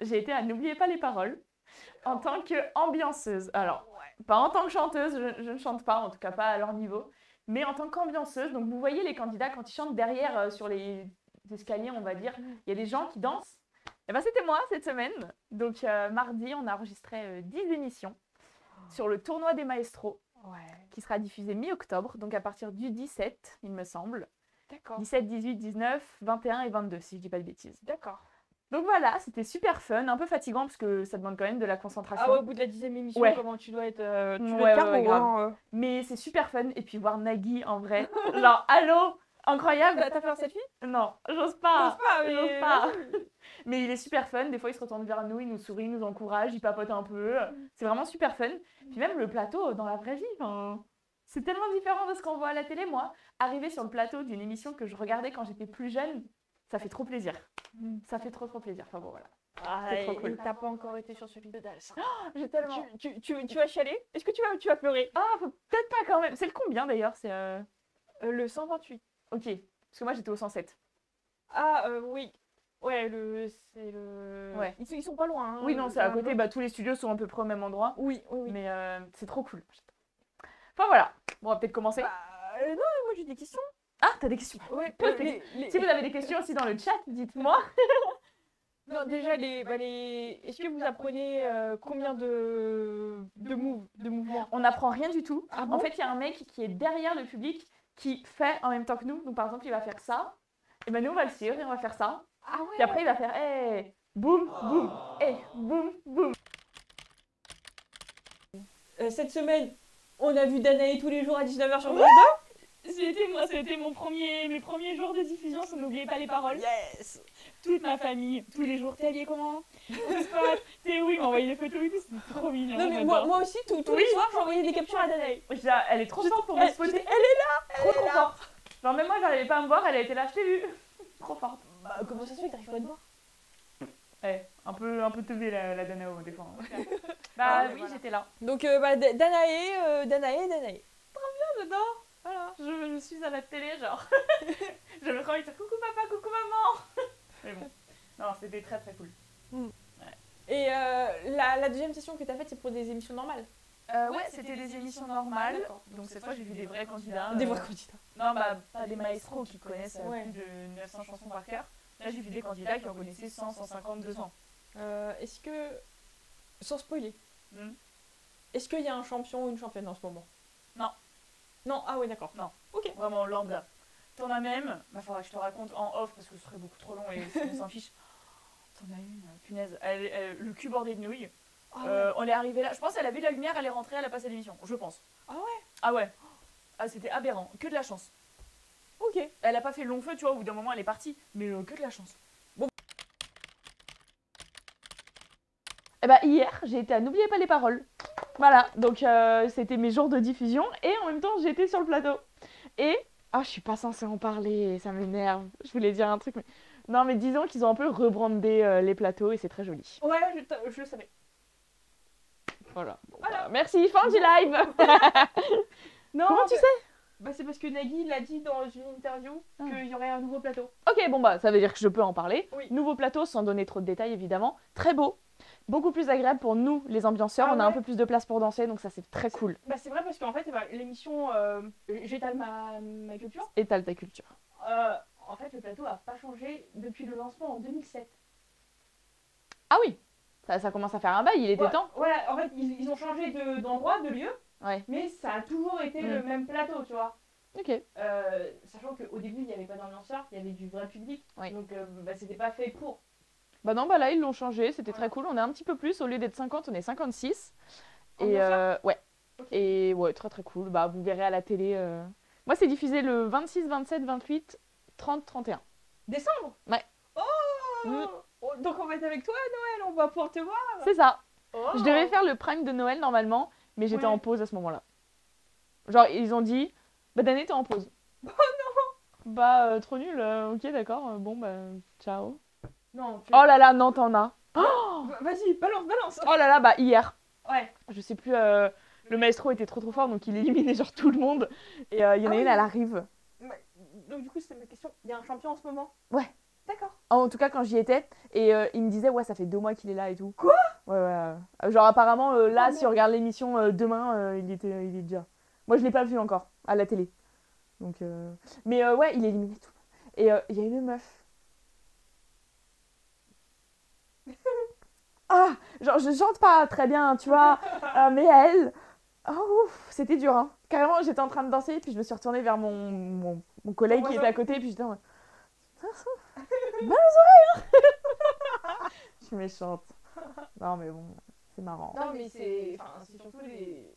j'ai été à N'oubliez pas les paroles en tant qu'ambianceuse. Alors, pas en tant que chanteuse, je ne chante pas, en tout cas pas à leur niveau, mais en tant qu'ambianceuse. Donc, vous voyez les candidats quand ils chantent derrière sur les escaliers, on va dire, il y a des gens qui dansent. Et ben, c'était moi cette semaine. Donc, mardi, on a enregistré 10 émissions sur le tournoi des maestros, qui sera diffusé mi-octobre, donc à partir du 17, il me semble. D'accord. 17, 18, 19, 21 et 22, si je dis pas de bêtises. D'accord. Donc voilà, c'était super fun, un peu fatigant parce que ça demande quand même de la concentration. Ah ouais, au bout de la 10e émission, Ouais. comment tu dois être, Ouais, carbo, grave. hein. Mais c'est super fun. Et puis voir Nagui en vrai. Genre, allô, incroyable. T'as fait un selfie? Non, j'ose pas. mais... pas. Mais il est super fun. Des fois, il se retourne vers nous, il nous sourit, il nous encourage, il papote un peu. C'est vraiment super fun. Puis même le plateau dans la vraie vie, c'est tellement différent de ce qu'on voit à la télé. Moi, arriver sur le plateau d'une émission que je regardais quand j'étais plus jeune, ça fait trop plaisir. Ça fait trop plaisir. Enfin bon, voilà. Ah, C'est trop cool. T'as pas encore été sur celui de Dals. J'ai tellement... Tu vas chialer? Est-ce que tu vas pleurer? Ah, peut-être pas quand même. C'est le combien d'ailleurs? C'est le 128. Ok. Parce que moi, j'étais au 107. Ah, oui. Ouais, c'est le... Ouais. Ils sont pas loin. Hein, oui, non, c'est à côté. Bah, tous les studios sont à peu près au même endroit. Oui, oui, oui. Mais c'est trop cool. Enfin, voilà. Bon, on va peut-être commencer. Bah, non, moi j'ai des questions. Ah, t'as des questions? Ouais, Si vous avez des questions aussi dans le chat, dites-moi. Non, déjà, est-ce que vous apprenez combien de mouvements? On n'apprend rien du tout. Ah bon? En fait, il y a un mec qui est derrière le public qui fait en même temps que nous. Donc, par exemple, il va faire ça. Et ben nous, on va le suivre et on va faire ça. Ah ouais. Puis après, il va faire hey, boum, boum, hey, boum, boum. Cette semaine, on a vu Danae tous les jours à 19h sur France 2. C'était mes premiers jours de diffusion, ça n'oubliez pas les paroles. Yes. Toute ma famille, tous les jours, t'es habillée comment? T'es où? Il m'a envoyé des photos et tout, c'était trop mignon. Non mais moi aussi, tous les soirs, j'envoyais des captures à Danae. Elle est trop forte pour me spotter. Elle est là. Trop forte. Genre même moi, j'arrivais pas à me voir, elle a été là, je t'ai vu. Trop forte. Bah, comment ça se fait que t'arrives pas à te voir? Un peu teubée la Danao des fois. Bah oui, voilà. J'étais là. Donc Danae. J'adore. Voilà, je suis à la télé, genre. J'avais trop envie de dire coucou papa, coucou maman. Mais bon, non, c'était très très cool. Ouais. Et la deuxième session que t'as faite, c'est pour des émissions normales? Ouais, c'était des émissions normales. Donc cette fois, j'ai vu des vrais candidats. Des vrais candidats? Non, bah pas des maestros qui connaissent plus de 900 chansons par cœur. Là, j'ai vu des candidats qui en connaissaient 100, 150, 200. Est-ce que, sans spoiler, est-ce qu'il y a un champion ou une championne en ce moment? Non. Non, ah ouais, d'accord. Non. Ok. Vraiment lambda. T'en as même, bah faudra que je te raconte en off parce que ce serait beaucoup trop long et on s'en fiche. T'en as une, punaise, le cul bordé de nouilles. Ah ouais. On est arrivé là, je pense qu'elle a vu la lumière, elle est rentrée, elle a passé l'émission, je pense. Ah ouais? Ah ouais. Ah, c'était aberrant, que de la chance. Ok. Elle a pas fait le long feu, tu vois, au bout d'un moment elle est partie, mais que de la chance. Bon. Et bah hier, j'ai été à N'oubliez pas les paroles. Voilà, donc c'était mes jours de diffusion et en même temps j'étais sur le plateau. Et, je suis pas censée en parler, ça m'énerve. Je voulais dire un truc, mais... Non, mais disons qu'ils ont un peu rebrandé les plateaux et c'est très joli. Ouais, je le savais. Voilà. Bon, voilà. Merci, fin du live. Non, comment tu sais? Bah c'est parce que Nagui l'a dit dans une interview qu'il y aurait un nouveau plateau. Ok, bon bah ça veut dire que je peux en parler. Oui. Nouveau plateau, sans donner trop de détails évidemment. Très beau. Beaucoup plus agréable pour nous, les ambianceurs. On a un peu plus de place pour danser, donc ça c'est très cool. Bah c'est vrai parce qu'en fait, l'émission j'étale ma culture. Étale ta culture. En fait, le plateau a pas changé depuis le lancement en 2007. Ah oui, ça commence à faire un bail, il était temps. Voilà, en fait, ils ont changé d'endroit, de lieu, ouais. Mais ça a toujours été le même plateau, tu vois. Ok. Sachant qu'au début, il n'y avait pas d'ambianceurs, il y avait du vrai public, ouais. Donc c'était pas fait pour. Bah non, bah là, ils l'ont changé, c'était très cool. On est un petit peu plus, au lieu d'être 50, on est 56. Et ouais. Okay. Et ouais, très très cool. Bah vous verrez à la télé. Moi, c'est diffusé le 26, 27, 28, 30, 31. Décembre? Ouais. Oh donc on va être avec toi à Noël, on va pouvoir te voir. C'est ça. Je devais faire le prime de Noël normalement, mais j'étais en pause à ce moment-là. Genre, ils ont dit, bah Danae, t'es en pause. Oh non. Bah, trop nul, ok, d'accord, bon, bah, ciao. Non. Oh là là, non, t'en as. Oh vas-y, balance. Oh là là, bah hier. Ouais. Je sais plus, le maestro était trop fort, donc il éliminait genre tout le monde. Et il y en a une, elle arrive. Donc du coup, c'était ma question, il y a un champion en ce moment? Ouais. D'accord. En tout cas, quand j'y étais. Et il me disait, ouais, ça fait 2 mois qu'il est là et tout. Quoi? Ouais. Genre, apparemment, là, Oh, si on regarde l'émission demain, il est déjà. Moi, je l'ai pas vu encore, à la télé. Donc, mais ouais, il éliminait tout. Et il y a une meuf. Ah, genre, je chante pas très bien, tu vois. Mais elle. Oh, ouf, c'était dur, hein. Carrément, j'étais en train de danser, puis je me suis retournée vers mon collègue qui était à côté, puis j'étais en mode, Bonne oreille, hein. Je suis méchante. Non, mais bon, c'est marrant. Non, mais c'est surtout les.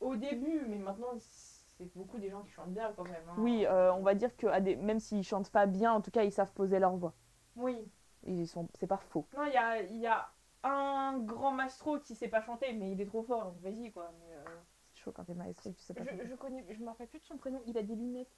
Au début, mais maintenant, c'est beaucoup des gens qui chantent bien quand même. Hein. Oui, on va dire que même s'ils chantent pas bien, en tout cas, ils savent poser leur voix. Oui. C'est pas faux. Non, il y a un grand maestro qui sait pas chanter, mais il est trop fort, donc vas-y quoi. Mais, C'est chaud quand t'es maestro, tu sais pas. je me rappelle plus de son prénom, il a des lunettes.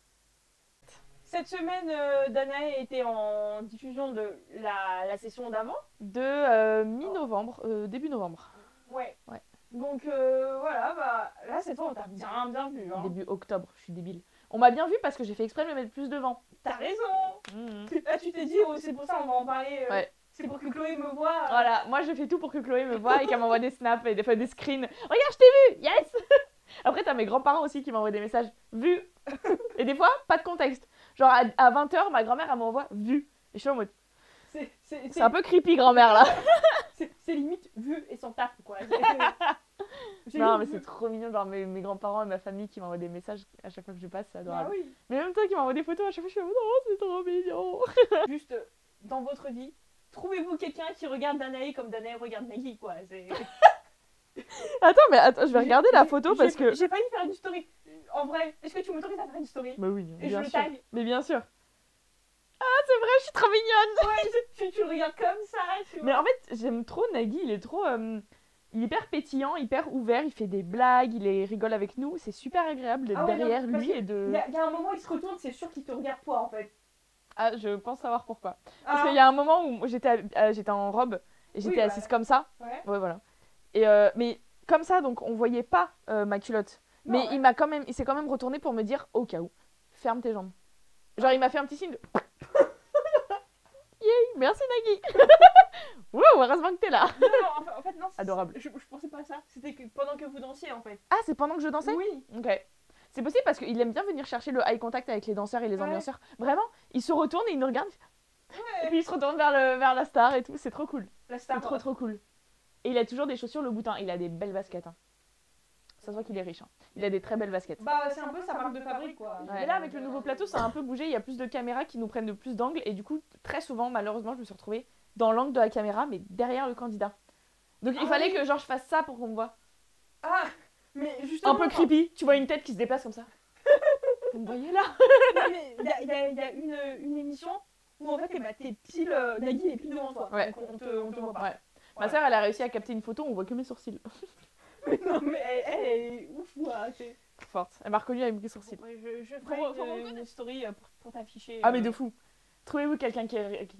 Cette semaine, Danae était en diffusion de la session d'avant. De mi-novembre, début novembre. Ouais. Ouais. Donc voilà, bah là cette fois on t'a bien vu. Hein. Début octobre, je suis débile. On m'a bien vu parce que j'ai fait exprès de me mettre plus devant. T'as raison. Là tu t'es dit, oh, c'est pour ça on va en parler. Ouais. C'est pour que Chloé me voie. Voilà, moi je fais tout pour que Chloé me voie et qu'elle m'envoie des snaps et des fois des screens. Regarde, je t'ai vu, yes. Après, t'as mes grands-parents aussi qui m'envoient des messages vu. Et des fois, pas de contexte. Genre à 20h, ma grand-mère elle m'envoie vu. Et je suis en mode. C'est un peu creepy, grand-mère là. C'est limite vu et sans taf quoi. Non, mais c'est trop mignon. Genre mes grands-parents et ma famille qui m'envoient des messages à chaque fois que je passe, c'est adorable. Ah oui. Mais même toi qui m'envoie des photos à chaque fois, je suis en mode oh, c'est trop mignon. Juste dans votre vie, trouvez-vous quelqu'un qui regarde Danae comme Danae regarde Nagui quoi. Attends, je vais regarder la photo parce que. J'ai failli faire une story. En vrai, est-ce que tu m'autorises à faire une story? Bah oui, et bien je sûr. le tag. Mais bien sûr. Ah, c'est vrai, je suis trop mignonne. Ouais, tu le regardes comme ça. Mais en fait, j'aime trop Nagui, il est trop. Il est hyper pétillant, hyper ouvert, il fait des blagues, rigole avec nous. C'est super agréable d'être derrière lui et de. Il y a un moment, il se retourne, c'est sûr qu'il te regarde toi en fait. Ah, je pense savoir pourquoi. Parce qu'il y a un moment où j'étais en robe et j'étais assise comme ça. Ouais. Ouais, voilà. Et mais comme ça, donc on voyait pas ma culotte. Non, mais ouais. il s'est quand même retourné pour me dire au cas où, ferme tes jambes. Genre, il m'a fait un petit signe de. Yay, merci Nagui. Wow, heureusement que t'es là. Non, en fait, non. Adorable. Je pensais pas à ça. C'était que pendant que vous dansiez en fait. Ah, c'est pendant que je dansais? Oui. Ok. C'est possible parce qu'il aime bien venir chercher le eye contact avec les danseurs et les ambianceurs. Vraiment, il se retourne et il nous regarde. Ouais. Et puis il se retourne vers la star et tout. C'est trop cool. La star. C'est trop cool. Et il a toujours des chaussures le boutin. Il a des belles baskets. Hein. Ça se voit qu'il est riche. Hein. Il a des très belles baskets. Bah, c'est un peu sa marque de fabrique quoi. Ouais. Mais là, avec le nouveau plateau, ça a un peu bougé. Il y a plus de caméras qui nous prennent de plus d'angles. Et du coup, très souvent, malheureusement, je me suis retrouvée dans l'angle de la caméra, mais derrière le candidat. Donc il fallait que genre je fasse ça pour qu'on me voit. Ah, mais justement. Un peu creepy. Tu vois une tête qui se déplace comme ça. Vous me voyez là? Il y a une émission où en fait t'es pile. Nagui est pile devant toi. Ouais. Donc on te voit pas. Ouais. Ma soeur, elle a réussi à capter une photo, on voit que mes sourcils. Non, mais elle est ouf, quoi. C'est Forte. Elle m'a reconnue avec mes sourcils. je ferai une story pour t'afficher. Ah, mais de fou. Trouvez-vous quelqu'un qui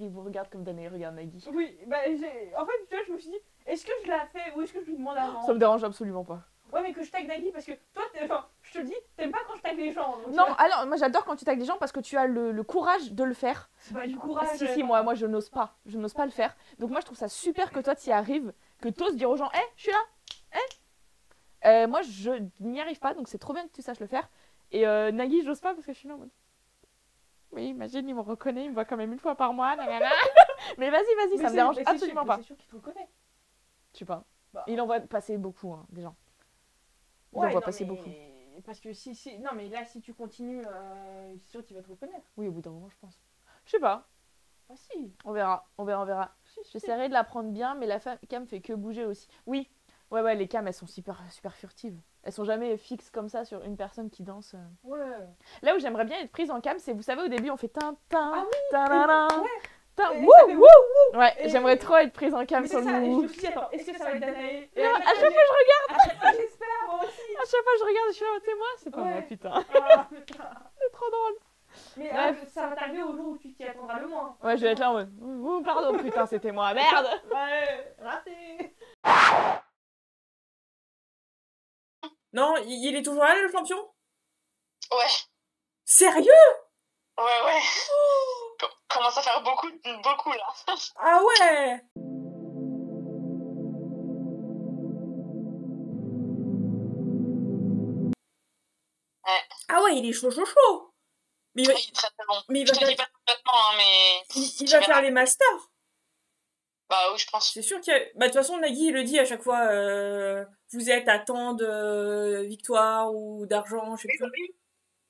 vous regarde comme Danae regarde Nagui? Oui, bah en fait, tu vois, je me suis dit, est-ce que je la fais ou est-ce que je lui demande avant? Ça me dérange absolument pas. Ouais, mais que je tag Nagui parce que toi, je te le dis, t'aimes pas quand je tag les gens. Donc, non, alors moi j'adore quand tu tags des gens parce que tu as le courage de le faire. C'est pas du courage. Si, moi je n'ose pas. Je n'ose pas le faire. Donc moi je trouve ça super que toi tu y arrives, que tu oses dire aux gens, hé, je suis là. Moi je n'y arrive pas, donc c'est trop bien que tu saches le faire. Et Nagui, j'ose pas parce que je suis là en mode. Oui, imagine, il me reconnaît, il me voit quand même une fois par mois. Mais vas-y, ça me dérange absolument pas. C'est sûr qu'il te reconnaît. Je sais pas. Bah. Il en voit passer beaucoup, hein, des gens. Il Ouais, en voit passer beaucoup. Parce que si. Non, mais là, si tu continues, c'est sûr qu'il va te reconnaître. Oui, au bout d'un moment, je pense. Je sais pas. Ah, si. On verra. J'essaierai de la prendre bien, mais la cam fait que bouger aussi. Oui. Ouais, les cams, elles sont super furtives. Elles sont jamais fixes comme ça sur une personne qui danse. Ouais. Là où j'aimerais bien être prise en cam, c'est, vous savez, au début, on fait tin. Ah oui. Ouais, j'aimerais trop être prise en cam sur le Et je wouh. me suis dit, attends, est-ce que ça va être Danae? À chaque fois, je regarde. J'espère, moi aussi. À chaque fois, je regarde, je suis là, c'est moi, c'est pas Ouais. moi, putain. Ah, putain. C'est trop drôle. Mais Bref. ça va t'arriver au jour où tu t'y attendras le moins. Ouais, je vais être là en mode, ouh, pardon, putain, c'était moi, merde. Ouais, raté. Non, il est toujours là, le champion? Ouais. Sérieux? Ouais. commence à faire beaucoup là. Ah ouais. Ouais. Ah ouais, il est chaud, chaud, chaud. Mais Oui, il est très très bon. mais il Je va te dis faire, pas complètement, hein, mais il tu va faire verras. les masters. Bah oui, je pense. C'est sûr que... Bah, de toute façon, Nagui, il le dit à chaque fois, vous êtes à tant de victoires ou d'argent, je sais Oui, bah plus. oui.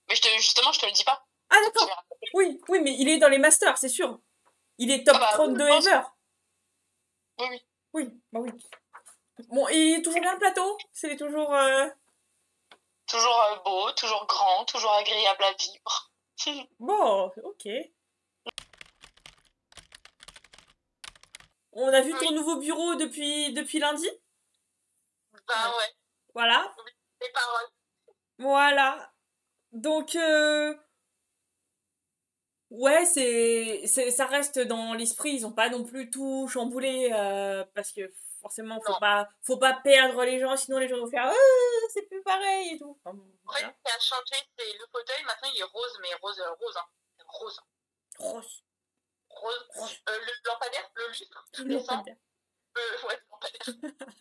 Mais justement, je te le dis pas. Ah Tu d'accord. verras. Oui, oui, mais il est dans les masters, c'est sûr. Il est top Ah bah oui, 32 je pense. ever. Oui, oui. Oui, bah oui. Bon, et il est toujours bien le plateau? C'est toujours... Toujours beau, toujours grand, toujours agréable à vivre. Bon, ok. On a vu ton Oui. nouveau bureau depuis lundi. Bah ouais, Voilà. les paroles. Voilà. Donc, ouais, ça reste dans l'esprit. Ils ont pas non plus tout chamboulé parce que forcément, Non. faut pas perdre les gens, sinon les gens vont faire c'est plus pareil et tout. Enfin, bon, Ouais, voilà. ce qui a changé, c'est le fauteuil. Maintenant, il est rose, mais rose, hein. Rose. Rose. Rose. Rose. Le lampadaire, le lustre, qui Le descend. lampadaire. Ouais, le lampadaire.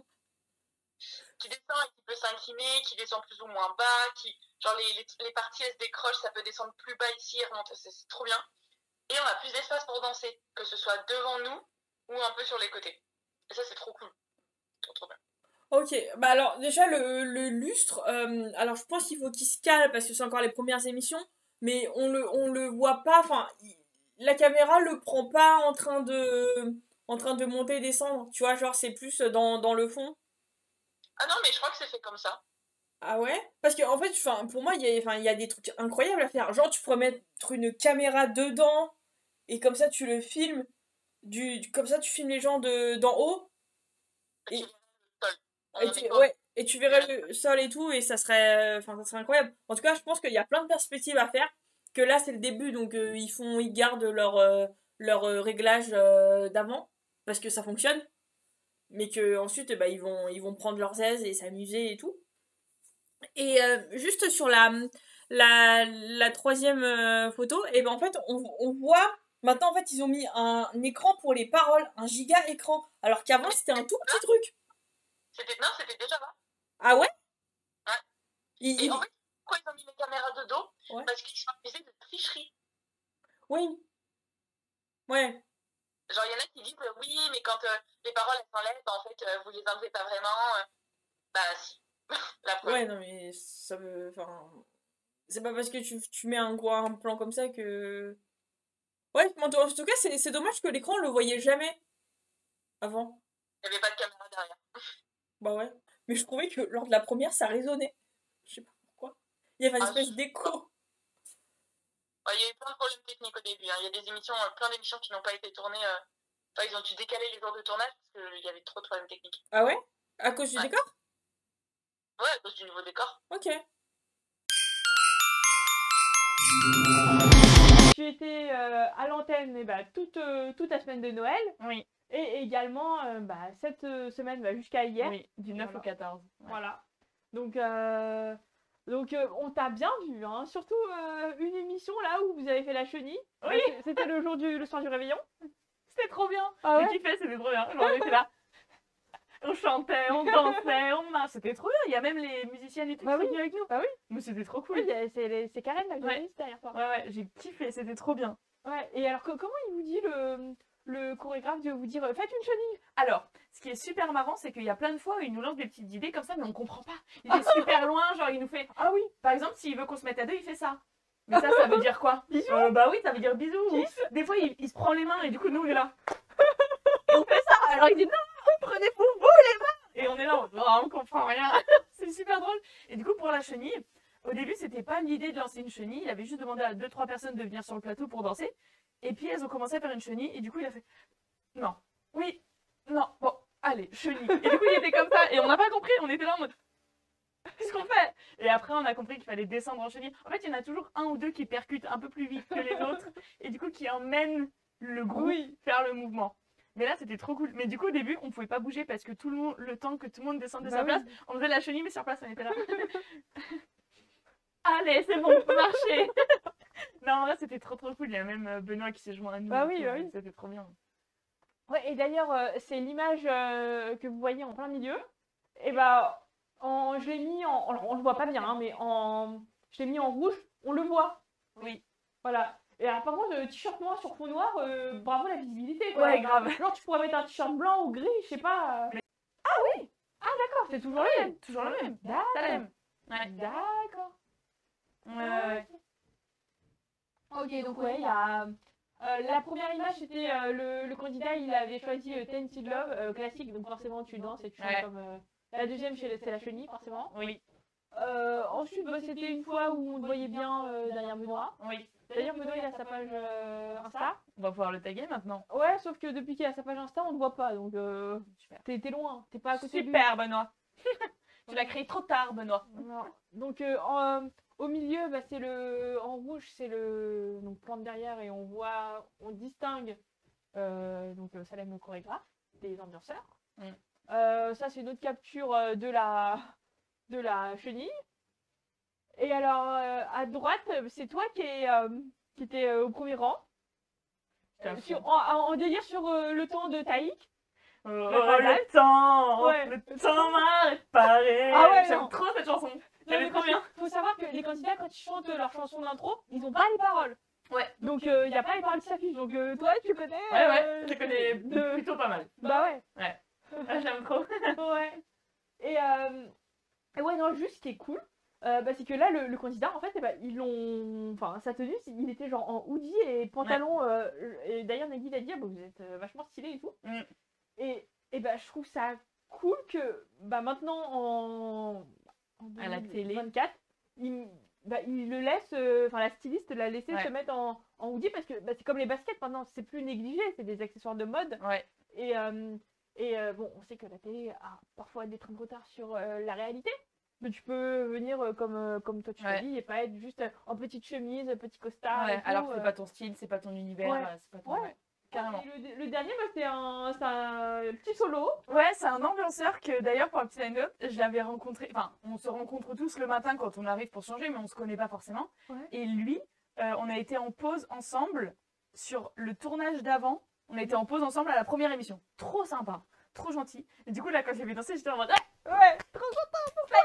Qui descend et qui peut s'incliner, qui descend plus ou moins bas, genre les parties elles se décrochent, ça peut descendre plus bas ici, remonter, c'est trop bien. Et on a plus d'espace pour danser, que ce soit devant nous ou un peu sur les côtés. Et ça c'est trop cool, trop bien. Ok, bah alors déjà le lustre, alors je pense qu'il faut qu'il se cale parce que c'est encore les premières émissions, mais on le voit pas, enfin la caméra le prend pas en train de monter et descendre, tu vois, genre c'est plus dans le fond. Ah non mais je crois que c'est fait comme ça. Ah ouais? Parce que en fait, enfin, pour moi, il y a des trucs incroyables à faire. Genre, tu pourrais mettre une caméra dedans et comme ça, tu le filmes. Comme ça, tu filmes les gens d'en haut. Et Et, tu verras le sol. On et est tu, pas ouais, et tu verrais le sol et tout, et ça serait incroyable. En tout cas, je pense qu'il y a plein de perspectives à faire. Que là, c'est le début, donc ils gardent leur réglage d'avant parce que ça fonctionne. Mais que ensuite, bah, ils vont prendre leurs aises et s'amuser et tout. Et juste sur la troisième photo, et ben en fait, on voit. Maintenant, en fait, ils ont mis un écran pour les paroles, un giga écran. Alors qu'avant, c'était un tout petit truc. Non, c'était déjà là. Ah ouais? Ouais. Il, Et il- en fait, pourquoi ils ont mis les caméras de dos? Ouais. Parce qu'ils sont accusés de tricherie. Oui. Ouais. Genre, il y en a qui disent oui, mais quand les paroles elles s'enlèvent, en fait, vous les enlevez pas vraiment. Bah, si. La preuve. Ouais, non, mais ça veut. Enfin. C'est pas parce que tu mets un plan comme ça que. Ouais, mais en tout cas, c'est dommage que l'écran, on le voyait jamais avant. Il n'y avait pas de caméra derrière. Bah ouais. Mais je trouvais que lors de la première, ça résonnait. Je sais pas pourquoi. Il y avait une Ah, espèce d'écho. Ouais, il y a eu plein de problèmes techniques au début. Hein. Il y a des émissions, plein d'émissions qui n'ont pas été tournées. Enfin, ils ont dû décaler les jours de tournage parce qu'il y avait trop de problèmes techniques. Ah ouais? À cause du Ouais. décor? Ouais, à cause du nouveau décor. Ok. Tu étais à l'antenne toute la semaine de Noël. Oui. Et également cette semaine jusqu'à hier. Oui, du 9 Voilà. au 14. Ouais. Voilà. Donc on t'a bien vu, hein. Surtout une émission là où vous avez fait la chenille. Oui. C'était le soir du réveillon. C'était trop bien. Ah J'ai ouais? kiffé, c'était trop bien. Genre, on était là. On chantait, on dansait, on marchait. C'était trop bien. Il y a même les musiciennes et tout Bah qui sont oui. venues avec nous. Bah oui. Mais c'était trop cool. Oui, c'est Karen la Ouais. journaliste derrière toi. Ouais, j'ai kiffé, c'était trop bien. Ouais. Et alors comment il vous dit le chorégraphe de vous dire faites une chenille? Alors, ce qui est super marrant, c'est qu'il y a plein de fois où il nous lance des petites idées comme ça, mais on comprend pas. Il est super loin, genre il nous fait. Ah oui. Par exemple, s'il veut qu'on se mette à deux, il fait ça. Mais ça veut dire quoi? Bisous. Bah oui, ça veut dire bisous. Des fois, il se prend les mains et du coup, nous, on est là. Et on fait ça. Alors il dit non, prenez pour vous les mains. Et on est là, on comprend rien. C'est super drôle. Et du coup, pour la chenille, au début, c'était pas l'idée de lancer une chenille. Il avait juste demandé à 2-3 personnes de venir sur le plateau pour danser. Et puis, elles ont commencé à faire une chenille. Et du coup, il a fait non, oui, non, bon, allez, chenille. Et du coup, il était comme ça. Et on n'a pas compris. On était là en mode qu'est-ce qu'on fait? Et après, on a compris qu'il fallait descendre en chenille. En fait, il y en a toujours un ou deux qui percutent un peu plus vite que les autres. Et du coup, qui emmènent le groupe faire le mouvement. Mais là, c'était trop cool. Mais du coup, au début, on pouvait pas bouger parce que le temps que tout le monde descende de sa place, on faisait la chenille, mais sur place, on était là. Allez, c'est bon, marchez. Non, en vrai, c'était trop trop cool. Il y a même Benoît qui s'est joint à nous. Bah et oui, tout, bah oui. C'était trop bien. Ouais, et d'ailleurs, c'est l'image que vous voyez en plein milieu. Et bah, je l'ai mis en. Alors, on le voit pas bien, hein, mais je l'ai mis en rouge, on le voit. Oui. Voilà. Et alors, par contre, t-shirt noir sur fond noir, bravo la visibilité, quoi. Ouais, grave. Genre, tu pourrais mettre un t-shirt blanc ou gris, je sais pas. Ah oui! Ah d'accord, c'est toujours le même. Toujours le même. D'accord. Salem. Ouais. D'accord. Ouais. Ok, donc ouais, il y a. La première image, c'était le candidat, il avait choisi Tainted Love, classique, donc forcément tu danses et tu chantes Ouais. comme. La deuxième, c'est la chenille, forcément. Oui. Ensuite, bah, c'était une fois où on le voyait bien derrière Benoît. Oui. D'ailleurs, Benoît, il a sa page Insta. On va pouvoir le taguer maintenant. Ouais, sauf que depuis qu'il a sa page Insta, on le voit pas, donc Super. t'es loin, t'es pas à côté de lui. Super, Benoît. Tu l'as créé trop tard, Benoît. Non. Donc au milieu, bah, c'est en rouge, c'est le donc plante derrière et on distingue donc Salem le chorégraphe, des ambianceurs. Ça c'est une autre capture de la chenille. Et alors à droite, c'est toi qui était au premier rang. En délire sur le temps de Taïk. Le temps, Ouais. le temps m'a réparé. Ah ouais, J'aime non. trop cette chanson. Non, Elle mais est trop bien. faut savoir que les candidats, quand ils chantent leur chanson d'intro, ils n'ont pas les paroles. Ouais. Donc il n'y a pas les paroles qui s'affichent. Donc toi, tu connais. Ouais, je connais plutôt pas mal. Bah ouais. Ah, j'aime trop. Ouais. Et ouais, non, juste ce qui est cool, bah, c'est que là, le candidat, en fait, eh ben, ils l'ont. Enfin, sa tenue, il était genre en hoodie et pantalon. Et d'ailleurs, Nagui l'a dit, ah, bah, vous êtes vachement stylé et tout. Et bah, je trouve ça cool que bah, maintenant, en À la télé. 2024, il le laisse. Enfin, la styliste l'a laissé se mettre en hoodie parce que bah, c'est comme les baskets maintenant, c'est plus négligé, c'est des accessoires de mode. Ouais. Et bon, on sait que la télé a parfois des trains de retard sur la réalité. Mais tu peux venir comme toi tu l'as dit et pas être juste en petite chemise, petit costard. Ouais, et tout, alors que c'est pas ton style, c'est pas ton univers, Ouais. c'est pas ton. Ouais. Carrément. Et le dernier, bah, c'est un petit solo. Ouais, c'est un ambianceur que d'ailleurs, pour la petite anecdote, je l'avais rencontré. Enfin, on se rencontre tous le matin quand on arrive pour changer, mais on se connaît pas forcément. Ouais. Et lui, on a été en pause ensemble sur le tournage d'avant. On a été en pause ensemble à la première émission. Trop sympa, trop gentil. Et du coup, là, quand j'ai vu danser, j'étais en mode Ouais, trop content pour toi.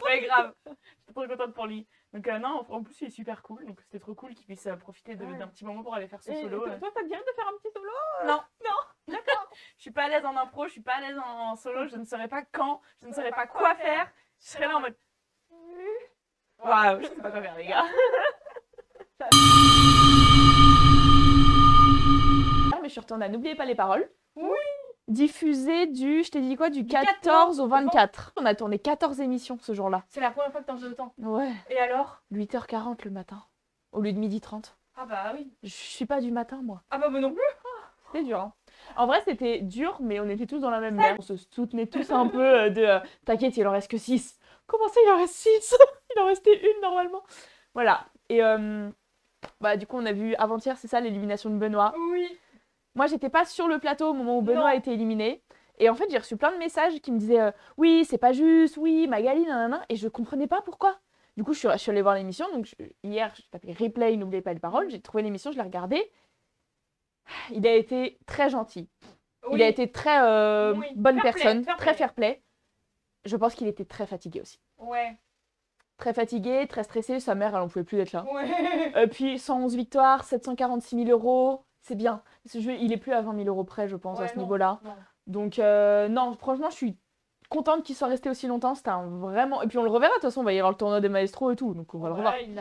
ouais, grave. J'étais trop contente pour lui. Donc, non, en plus, il est super cool. Donc, c'était trop cool qu'il puisse profiter d'un petit moment pour aller faire ce solo. Toi, ça te dirait de faire un petit solo? Non. Non. D'accord. Je suis pas à l'aise en impro, je suis pas à l'aise en solo, je ne saurais pas quand, je ne saurais pas quoi faire. Je serais là en mode. Waouh, je sais pas quoi faire, les gars. Mais je suis retournée à N'oubliez pas les paroles. Oui. Diffusé je t'ai dit quoi, du 14 au 24. On a tourné 14 émissions ce jour-là. C'est la première fois que t'en faisais autant. Ouais. Et alors? 8h40 le matin, au lieu de 12h30. Ah bah oui. Je suis pas du matin, moi. Ah bah moi non plus. C'était dur, hein. En vrai, c'était dur, mais on était tous dans la même merde. On se soutenait tous un peu t'inquiète, il en reste que 6. Comment ça, il en reste 6? Il en restait une normalement. Voilà. Et bah du coup, on a vu avant-hier, c'est ça, l'élimination de Benoît. Oui. Moi, j'étais pas sur le plateau au moment où Benoît a été éliminé. Et en fait, j'ai reçu plein de messages qui me disaient oui, c'est pas juste, oui, Magali, nanana. Et je comprenais pas pourquoi. Du coup, je suis allée voir l'émission. Donc, hier, j'ai tapé replay, n'oubliez pas les paroles. J'ai trouvé l'émission, je l'ai regardée. Il a été très gentil. Oui. Il a été très bonne personne, très fair-play. Je pense qu'il était très fatigué aussi. Ouais. Très fatigué, très stressé. Sa mère, elle en pouvait plus d'être là. Ouais. Puis 111 victoires, 746 000 €. C'est bien. Ce jeu, il est plus à 20 000 € près, je pense, à ce niveau-là. Donc, non, franchement, je suis contente qu'il soit resté aussi longtemps. C'était vraiment. Et puis, on le reverra. De toute façon, il va y avoir le tournoi des maestros et tout. Donc, on va le revoir. Il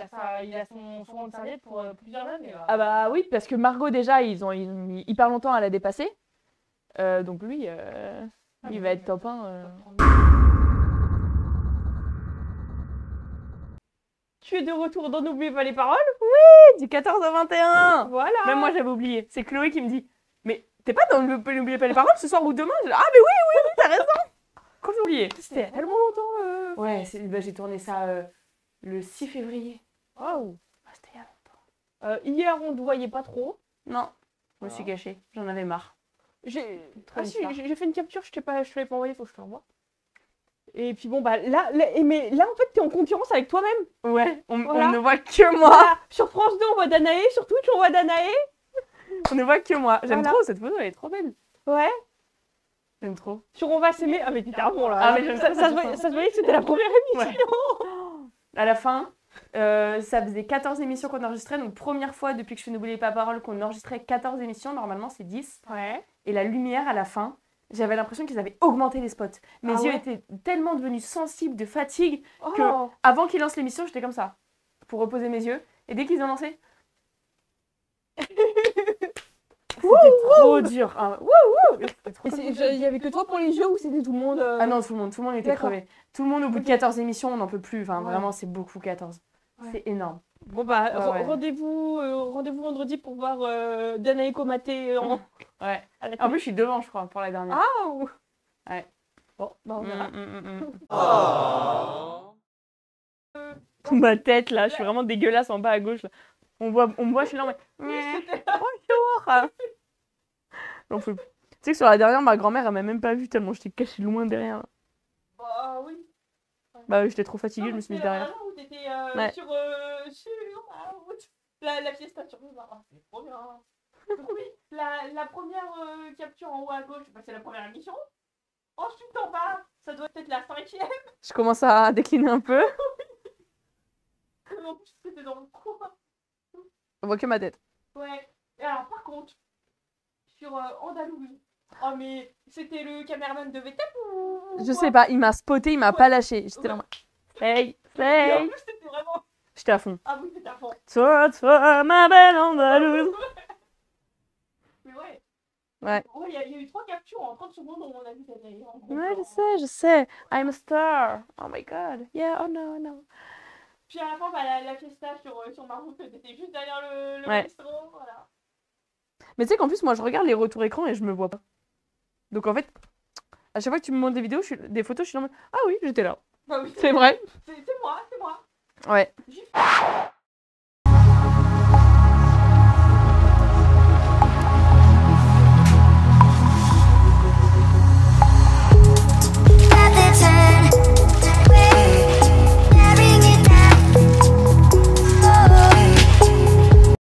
a son rang de serviette pour plusieurs années. Ah, bah oui, parce que Margot, déjà, ils ont mis hyper longtemps à la dépasser. Donc, lui, il va être top 1. Tu es de retour dans N'oubliez pas les paroles? Oui, du 14 au 21. Voilà. Même moi, j'avais oublié. C'est Chloé qui me dit mais t'es pas dans N'oubliez pas les paroles ce soir ou demain? Ah, mais oui, t'as raison. Quand j'ai oublié. C'était tellement longtemps. Ouais, j'ai tourné ça le 6 février. Waouh. C'était il y a longtemps. Hier, on ne te voyait pas trop. Non, je me suis cachée. J'en avais marre. J'ai fait une capture, je te l'ai pas envoyée, faut que je te l'envoie. Et puis bon, bah mais là, en fait, t'es en concurrence avec toi-même. Ouais, on Voilà. ne voit que moi. Voilà. Sur France 2, on voit Danae. Sur Twitch, on voit Danae. On ne voit que moi. J'aime Voilà. trop cette photo, elle est trop belle. Ouais. J'aime trop. Sur On va s'aimer. Ah, mais t'étais à fond là. Ah, mais j'aime ça, trop ça, cette se photo. ça se voyait que c'était la première émission. À la fin, ça faisait 14 émissions qu'on enregistrait. Donc, première fois depuis que je fais N'oubliez pas parole qu'on enregistrait 14 émissions. Normalement, c'est 10. Ouais. Et la lumière à la fin, j'avais l'impression qu'ils avaient augmenté les spots. Mes Ah yeux ouais étaient tellement devenus sensibles de fatigue Oh. que avant qu'ils lancent l'émission, j'étais comme ça pour reposer mes yeux. Et dès qu'ils ont lancé, c'était trop dur. Ah, c'était trop Et dur. il y avait que toi pour les jeux ou c'était tout le monde Ah non, tout le monde était D'accord. crevé. Tout le monde au bout de 14 émissions, on n'en peut plus. Enfin, Ouais. vraiment, c'est beaucoup 14. Ouais. C'est énorme. Bon bah Ouais. rendez-vous vendredi pour voir Danae Komaté en... Ouais. à la En plus, je suis devant, je crois, pour la dernière. Ah ou- Ouais. Bon, bah on verra. Ma tête là, je suis vraiment dégueulasse en bas à gauche. Là. On me voit, je suis là, mais. Bonjour. J'en peux plus. Tu sais que sur la dernière, ma grand-mère, elle m'a même pas vue tellement j'étais cachée loin derrière. Bah oui. Bah oui, j'étais trop fatiguée, Non, je me suis mise c'était derrière. vraiment où t'étais Ouais. sur la route. La fiesta sur le bar. C'est trop bien. Donc oui, la première capture en haut à gauche, bah, c'est la première émission. Ensuite en bas, ça doit être la 5e. Je commence à décliner un peu. En plus, c'était dans le coin. On voit que ma tête. Ouais. Et alors, par contre, sur Andalouse, oh mais c'était le caméraman de VTEP ou Je quoi sais pas, il m'a spoté, il m'a pas lâché. J'étais là, en mode, hey, Et en hey. plus, c'était vraiment. J'étais à fond. Ah oui, c'était à fond. Toi, ma belle Andalouse. Mais ouais. Ouais. Ouais, il y a eu 3 captures en 30 secondes où on a vu Danae en gros Ouais, plan. je sais. I'm a star. Oh my god. Yeah, oh no, no. Puis à la fin, bah, la fiesta sur ma route, t'étais juste derrière le Ouais. restaurant. Voilà. Mais tu sais qu'en plus, moi, je regarde les retours écran et je me vois pas. Donc en fait, à chaque fois que tu me montres des vidéos, des photos, je suis en mode, ah oui, j'étais là. Bah oui, C'est vrai. c'est moi, c'est moi. Ouais. Juste-